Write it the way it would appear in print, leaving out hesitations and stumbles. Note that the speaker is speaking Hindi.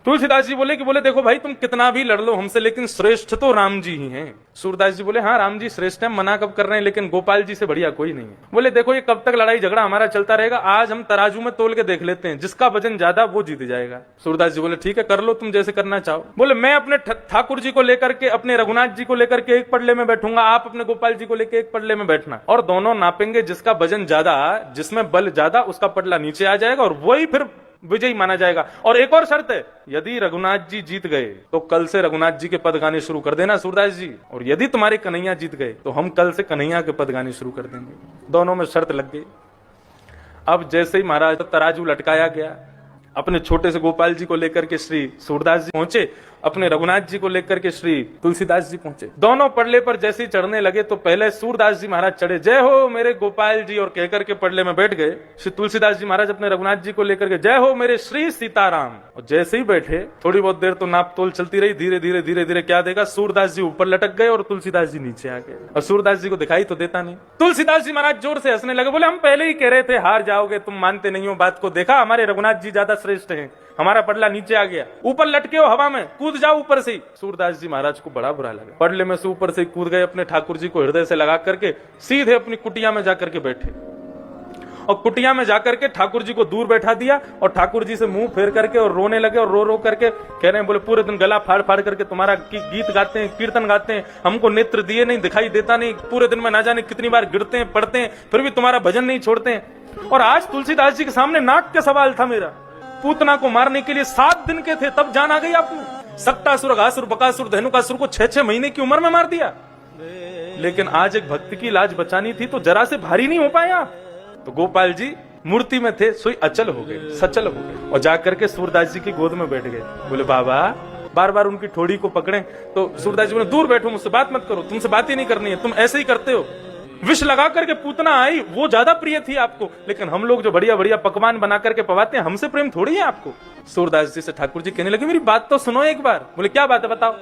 तुलसीदास जी बोले देखो भाई तुम कितना भी लड़ लो हमसे, लेकिन श्रेष्ठ तो राम जी ही हैं। सूरदास जी बोले हाँ राम जी श्रेष्ठ है, मना कब कर रहे हैं, लेकिन गोपाल जी से बढ़िया कोई नहीं है। बोले देखो ये कब तक लड़ाई झगड़ा हमारा चलता रहेगा, आज हम तराजू में तोल के देख लेते हैं, जिसका वजन ज्यादा वो जीत जाएगा। सूरदास जी बोले ठीक है कर लो तुम जैसे करना चाहो। बोले मैं अपने ठाकुर जी को लेकर के, अपने रघुनाथ जी को लेकर के एक पड़ले में बैठूंगा, आप अपने गोपाल जी को लेकर एक पड़ले में बैठना, और दोनों नापेंगे, जिसका वजन ज्यादा, जिसमें बल ज्यादा, उसका पटला नीचे आ जाएगा और वही फिर विजयी माना जाएगा। और एक और शर्त है, यदि रघुनाथ जी जीत गए तो कल से रघुनाथ जी के पद गाने शुरू कर देना सूरदास जी, और यदि तुम्हारे कन्हैया जीत गए तो हम कल से कन्हैया के पद गाने शुरू कर देंगे। दोनों में शर्त लग गई। अब जैसे ही महाराज तराजू लटकाया गया, अपने छोटे से गोपाल जी को लेकर के श्री सूरदास जी पहुंचे, अपने रघुनाथ जी को लेकर के श्री तुलसीदास जी पहुंचे। दोनों पड़ले पर जैसे ही चढ़ने लगे तो पहले सूरदास जी महाराज चढ़े, जय हो मेरे गोपाल जी, और कहकर के पड़ले में बैठ गए। श्री तुलसीदास जी महाराज अपने रघुनाथ जी को लेकर के, जय हो मेरे श्री सीताराम। और जैसे ही बैठे थोड़ी बहुत देर तो नाप तोल चलती रही, धीरे धीरे धीरे धीरे क्या देखा, सूरदास जी ऊपर लटक गए और तुलसीदास जी नीचे आ गए, और सूरदास जी को दिखाई तो देता नहीं। तुलसीदास जी महाराज जोर से हंसने लगे, बोले हम पहले ही कह रहे थे हार जाओगे, तुम मानते नहीं हो बात को, देखा हमारे रघुनाथ जी ज्यादा श्रेष्ठ हैं, हमारा पड़ला नीचे आ गया, ऊपर लटके हो हवा में, कूद जाओ ऊपर से। सूरदास जी महाराज को बड़ा बुरा लगा, पड़ले में से ऊपर से कूद गए, अपने ठाकुर जी को हृदय से लगा करके सीधे अपनी कुटिया में जाकर के बैठे, और कुटिया में जाकर के ठाकुर जी को दूर बैठा दिया, और ठाकुर जी से मुंह फेर करके और रोने लगे, और रो रो करके कह रहे हैं, बोले पूरे दिन गला फाड़ फाड़ करके तुम्हारा गीत गाते हैं, कीर्तन गाते हैं, हमको नेत्र दिए नहीं, दिखाई देता नहीं, पूरे दिन में ना जाने कितनी बार गिरते हैं पढ़ते हैं, फिर भी तुम्हारा भजन नहीं छोड़ते हैं। और आज तुलसीदास जी के सामने नाक का सवाल था मेरा, पूतना को मारने के लिए 7 दिन के थे, तब जान आ गई आपने। सक्टासुर, अघासुर, बकासुर, धेनुकासुर को 6-6 महीने की उम्र में मार दिया, लेकिन आज एक भक्त की लाज बचानी थी तो जरा से भारी नहीं हो पाया। तो गोपाल जी मूर्ति में थे, सोई अचल हो गए, सचल हो गए, और जाकर के सूरदास जी की गोद में बैठ गए। बोले बाबा, बार बार उनकी ठोड़ी को पकड़े तो सूरदास जी बोले दूर बैठो, मुझसे बात मत करो, तुमसे बात ही नहीं करनी है, तुम ऐसे ही करते हो। विष लगा करके पूतना आई, वो ज्यादा प्रिय थी आपको, लेकिन हम लोग जो बढ़िया बढ़िया पकवान बना करके पवाते हैं, हमसे प्रेम थोड़ी है आपको। सूरदास जी से ठाकुर जी कहने लगे, मेरी बात तो सुनो एक बार। बोले क्या बात है बताओ।